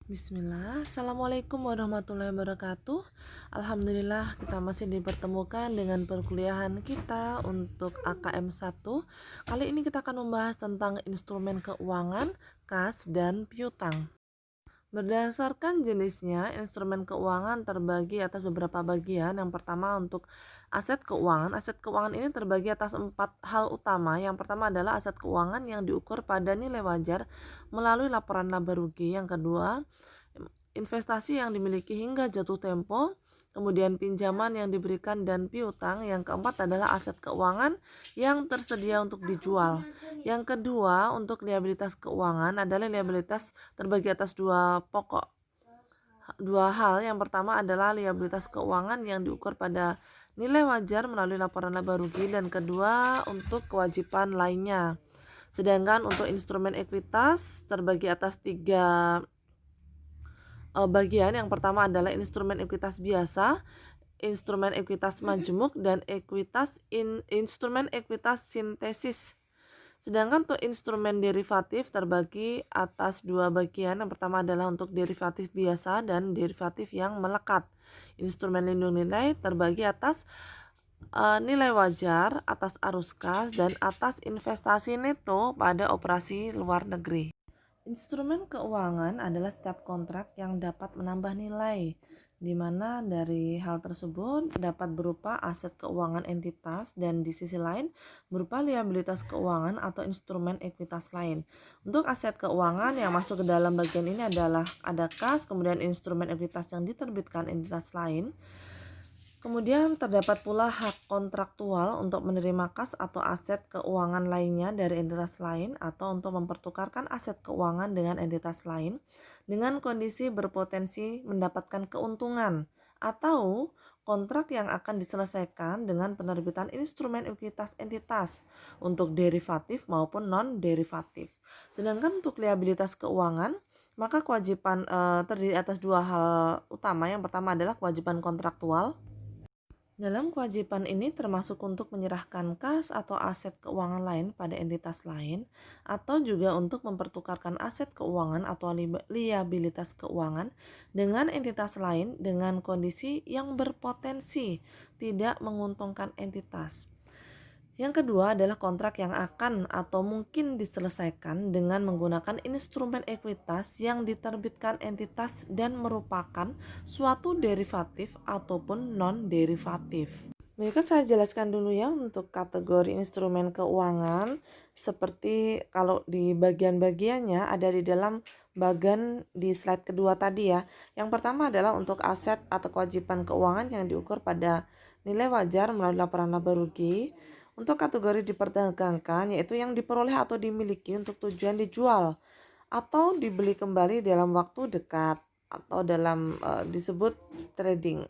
Bismillah, Assalamualaikum warahmatullahi wabarakatuh. Alhamdulillah kita masih dipertemukan dengan perkuliahan kita untuk AKM 1. Kali ini kita akan membahas tentang instrumen keuangan, kas, dan piutang. Berdasarkan jenisnya, instrumen keuangan terbagi atas beberapa bagian. Yang pertama untuk aset keuangan. Aset keuangan ini terbagi atas 4 hal utama. Yang pertama adalah aset keuangan yang diukur pada nilai wajar melalui laporan laba rugi. Yang kedua, investasi yang dimiliki hingga jatuh tempo. Kemudian pinjaman yang diberikan dan piutang. Yang keempat adalah aset keuangan yang tersedia untuk dijual. Yang kedua untuk liabilitas keuangan adalah liabilitas terbagi atas dua hal. Yang pertama adalah liabilitas keuangan yang diukur pada nilai wajar melalui laporan laba rugi, dan kedua untuk kewajiban lainnya. Sedangkan untuk instrumen ekuitas terbagi atas tiga bagian. Yang pertama adalah instrumen ekuitas biasa, instrumen ekuitas majemuk, dan instrumen ekuitas sintesis. Sedangkan untuk instrumen derivatif terbagi atas dua bagian. Yang pertama adalah untuk derivatif biasa dan derivatif yang melekat. Instrumen lindung nilai terbagi atas nilai wajar, atas arus kas, dan atas investasi neto pada operasi luar negeri. Instrumen keuangan adalah setiap kontrak yang dapat menambah nilai, di mana dari hal tersebut dapat berupa aset keuangan entitas dan di sisi lain berupa liabilitas keuangan atau instrumen ekuitas lain. Untuk aset keuangan yang masuk ke dalam bagian ini adalah ada kas, kemudian instrumen ekuitas yang diterbitkan entitas lain. Kemudian terdapat pula hak kontraktual untuk menerima kas atau aset keuangan lainnya dari entitas lain, atau untuk mempertukarkan aset keuangan dengan entitas lain dengan kondisi berpotensi mendapatkan keuntungan, atau kontrak yang akan diselesaikan dengan penerbitan instrumen ekuitas entitas untuk derivatif maupun non-derivatif. Sedangkan untuk liabilitas keuangan, maka kewajiban terdiri atas dua hal utama. Yang pertama adalah kewajiban kontraktual. Dalam kewajiban ini termasuk untuk menyerahkan kas atau aset keuangan lain pada entitas lain, atau juga untuk mempertukarkan aset keuangan atau liabilitas keuangan dengan entitas lain dengan kondisi yang berpotensi tidak menguntungkan entitas. Yang kedua adalah kontrak yang akan atau mungkin diselesaikan dengan menggunakan instrumen ekuitas yang diterbitkan entitas dan merupakan suatu derivatif ataupun non-derivatif. Berikut saya jelaskan dulu ya untuk kategori instrumen keuangan, seperti kalau di bagian-bagiannya ada di dalam bagian di slide kedua tadi ya. Yang pertama adalah untuk aset atau kewajiban keuangan yang diukur pada nilai wajar melalui laporan laba rugi. Untuk kategori diperdagangkan, yaitu yang diperoleh atau dimiliki untuk tujuan dijual atau dibeli kembali dalam waktu dekat, atau dalam disebut trading.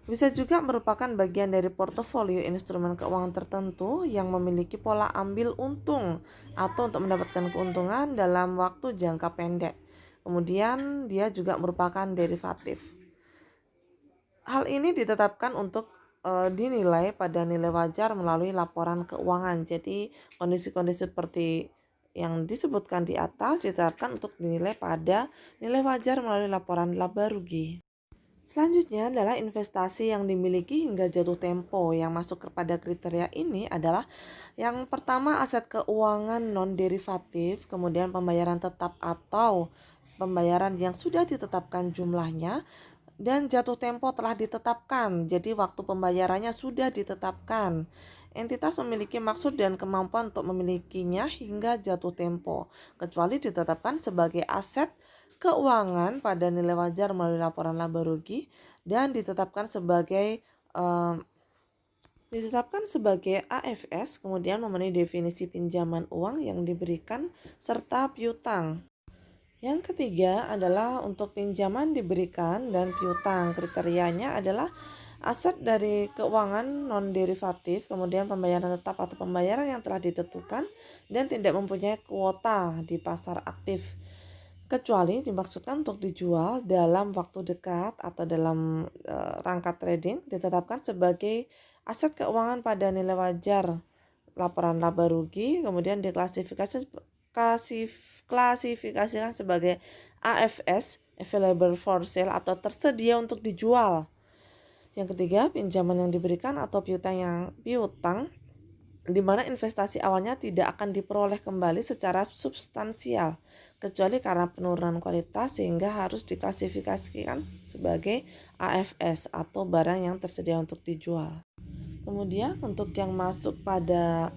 Bisa juga merupakan bagian dari portofolio instrumen keuangan tertentu yang memiliki pola ambil untung atau untuk mendapatkan keuntungan dalam waktu jangka pendek. Kemudian dia juga merupakan derivatif. Hal ini ditetapkan untuk dinilai pada nilai wajar melalui laporan keuangan. Jadi kondisi-kondisi seperti yang disebutkan di atas ditetapkan untuk dinilai pada nilai wajar melalui laporan laba rugi. Selanjutnya adalah investasi yang dimiliki hingga jatuh tempo. Yang masuk kepada kriteria ini adalah yang pertama aset keuangan non-derivatif, kemudian pembayaran tetap atau pembayaran yang sudah ditetapkan jumlahnya, dan jatuh tempo telah ditetapkan, jadi waktu pembayarannya sudah ditetapkan. Entitas memiliki maksud dan kemampuan untuk memilikinya hingga jatuh tempo, kecuali ditetapkan sebagai aset keuangan pada nilai wajar melalui laporan laba rugi, dan ditetapkan sebagai AFS, kemudian memenuhi definisi pinjaman uang yang diberikan serta piutang. Yang ketiga adalah untuk pinjaman diberikan dan piutang. Kriterianya adalah aset dari keuangan non-derivatif, kemudian pembayaran tetap atau pembayaran yang telah ditentukan dan tidak mempunyai kuota di pasar aktif, kecuali dimaksudkan untuk dijual dalam waktu dekat atau dalam rangka trading, ditetapkan sebagai aset keuangan pada nilai wajar laporan laba rugi, kemudian diklasifikasikan sebagai AFS, available for sale atau tersedia untuk dijual. Yang ketiga, pinjaman yang diberikan atau piutang di mana investasi awalnya tidak akan diperoleh kembali secara substansial kecuali karena penurunan kualitas sehingga harus diklasifikasikan sebagai AFS atau barang yang tersedia untuk dijual. Kemudian untuk yang masuk pada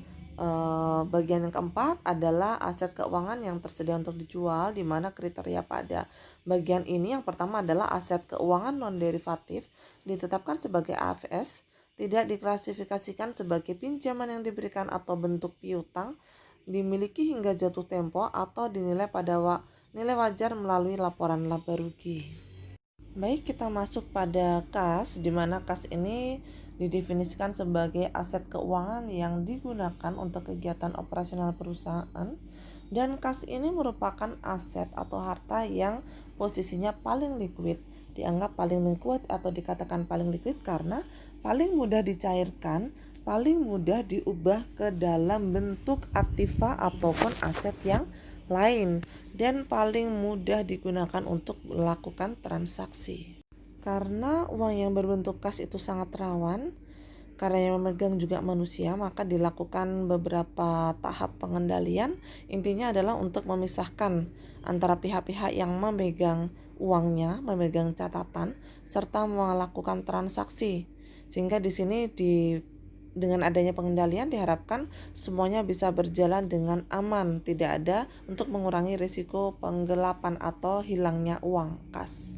bagian yang keempat adalah aset keuangan yang tersedia untuk dijual, di mana kriteria pada bagian ini yang pertama adalah aset keuangan non-derivatif ditetapkan sebagai AFS, tidak diklasifikasikan sebagai pinjaman yang diberikan atau bentuk piutang, dimiliki hingga jatuh tempo atau dinilai pada nilai wajar melalui laporan laba rugi. Baik, kita masuk pada kas, di mana kas ini didefinisikan sebagai aset keuangan yang digunakan untuk kegiatan operasional perusahaan, dan kas ini merupakan aset atau harta yang posisinya paling likuid. Dianggap paling likuid atau dikatakan paling likuid karena paling mudah dicairkan, paling mudah diubah ke dalam bentuk aktiva ataupun aset yang lain, dan paling mudah digunakan untuk melakukan transaksi. Karena uang yang berbentuk kas itu sangat rawan, karena yang memegang juga manusia, maka dilakukan beberapa tahap pengendalian. Intinya adalah untuk memisahkan antara pihak-pihak yang memegang uangnya, memegang catatan, serta melakukan transaksi. Sehingga di sini dengan adanya pengendalian diharapkan semuanya bisa berjalan dengan aman, tidak ada untuk mengurangi risiko penggelapan atau hilangnya uang kas.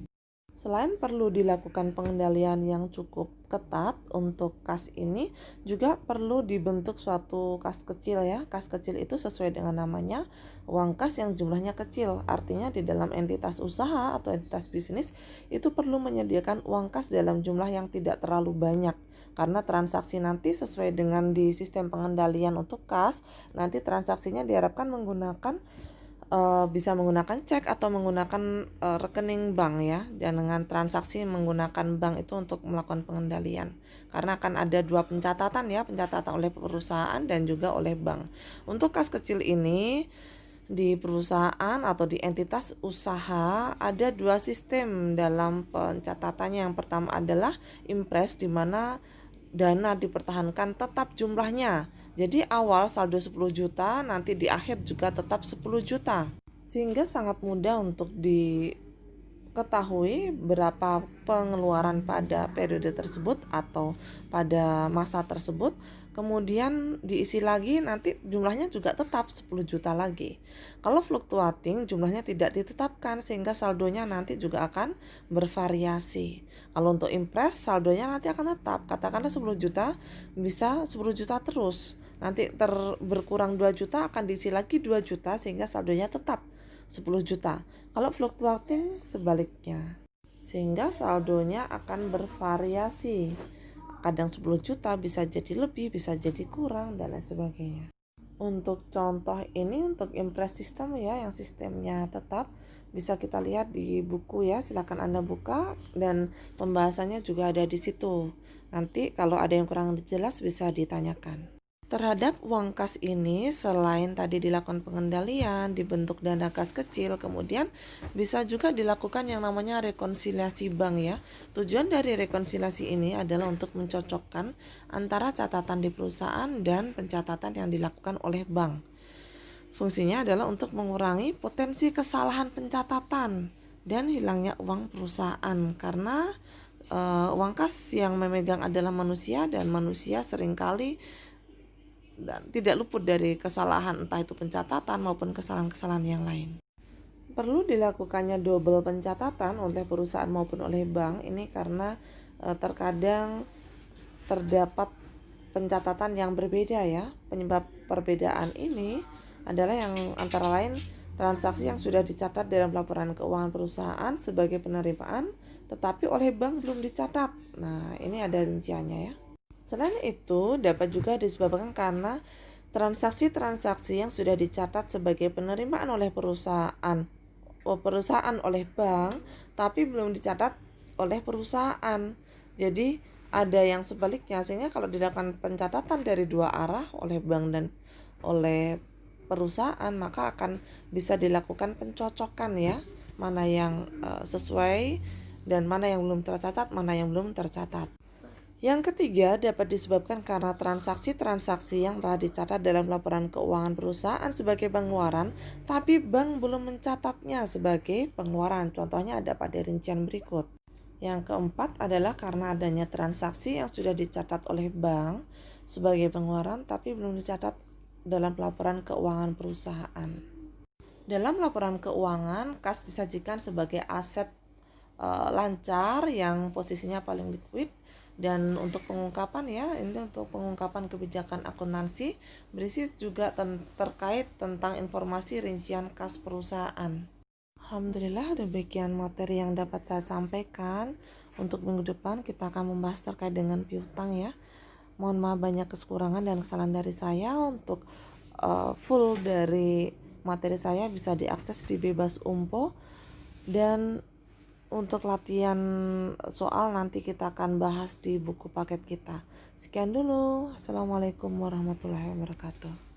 Selain perlu dilakukan pengendalian yang cukup ketat untuk kas ini, juga perlu dibentuk suatu kas kecil ya. Kas kecil itu sesuai dengan namanya, uang kas yang jumlahnya kecil. Artinya di dalam entitas usaha atau entitas bisnis itu perlu menyediakan uang kas dalam jumlah yang tidak terlalu banyak. Karena transaksi nanti sesuai dengan di sistem pengendalian untuk kas, nanti transaksinya diharapkan bisa menggunakan cek atau menggunakan rekening bank ya. Jangan transaksi menggunakan bank itu untuk melakukan pengendalian. Karena akan ada dua pencatatan ya, pencatatan oleh perusahaan dan juga oleh bank. Untuk kas kecil ini di perusahaan atau di entitas usaha ada dua sistem dalam pencatatannya. Yang pertama adalah impres, di mana dana dipertahankan tetap jumlahnya. Jadi awal saldo 10 juta, nanti di akhir juga tetap 10 juta. Sehingga sangat mudah untuk diketahui berapa pengeluaran pada periode tersebut atau pada masa tersebut. Kemudian diisi lagi, nanti jumlahnya juga tetap 10 juta lagi. Kalau fluctuating, jumlahnya tidak ditetapkan sehingga saldonya nanti juga akan bervariasi. Kalau untuk impres, saldonya nanti akan tetap. Katakanlah 10 juta, bisa 10 juta terus. Nanti berkurang 2 juta akan diisi lagi 2 juta sehingga saldonya tetap 10 juta. Kalau fluctuating sebaliknya. Sehingga saldonya akan bervariasi. Kadang 10 juta bisa jadi lebih, bisa jadi kurang dan lain sebagainya. Untuk contoh ini untuk impres sistem ya, yang sistemnya tetap, bisa kita lihat di buku ya, silakan Anda buka dan pembahasannya juga ada di situ. Nanti kalau ada yang kurang jelas bisa ditanyakan. Terhadap uang kas ini, selain tadi dilakukan pengendalian, dibentuk dana kas kecil, kemudian bisa juga dilakukan yang namanya rekonsiliasi bank ya. Tujuan dari rekonsiliasi ini adalah untuk mencocokkan antara catatan di perusahaan dan pencatatan yang dilakukan oleh bank. Fungsinya adalah untuk mengurangi potensi kesalahan pencatatan dan hilangnya uang perusahaan, karena uang kas yang memegang adalah manusia, dan manusia seringkali dan tidak luput dari kesalahan, entah itu pencatatan maupun kesalahan-kesalahan yang lain. Perlu dilakukannya double pencatatan oleh perusahaan maupun oleh bank ini karena terkadang terdapat pencatatan yang berbeda ya. Penyebab perbedaan ini adalah yang antara lain transaksi yang sudah dicatat dalam laporan keuangan perusahaan sebagai penerimaan tetapi oleh bank belum dicatat. Nah, ini ada rinciannya ya. Selain itu, dapat juga disebabkan karena transaksi-transaksi yang sudah dicatat sebagai penerimaan oleh perusahaan oleh bank, tapi belum dicatat oleh perusahaan. Jadi ada yang sebaliknya, sehingga kalau dilakukan pencatatan dari dua arah oleh bank dan oleh perusahaan, maka akan bisa dilakukan pencocokan ya, mana yang sesuai, dan mana yang belum tercatat, mana yang belum tercatat. Yang ketiga dapat disebabkan karena transaksi-transaksi yang telah dicatat dalam laporan keuangan perusahaan sebagai pengeluaran, tapi bank belum mencatatnya sebagai pengeluaran. Contohnya ada pada rincian berikut. Yang keempat adalah karena adanya transaksi yang sudah dicatat oleh bank sebagai pengeluaran, tapi belum dicatat dalam laporan keuangan perusahaan. Dalam laporan keuangan, kas disajikan sebagai aset lancar yang posisinya paling liquid. Dan untuk pengungkapan ini untuk pengungkapan kebijakan akuntansi berisi juga terkait tentang informasi rincian kas perusahaan. Alhamdulillah demikian materi yang dapat saya sampaikan. Untuk minggu depan kita akan membahas terkait dengan piutang ya. Mohon maaf banyak kekurangan dan kesalahan dari saya. Untuk full dari materi saya bisa diakses di Bebas Umpo, dan untuk latihan soal nanti kita akan bahas di buku paket kita. Sekian dulu. Assalamualaikum warahmatullahi wabarakatuh.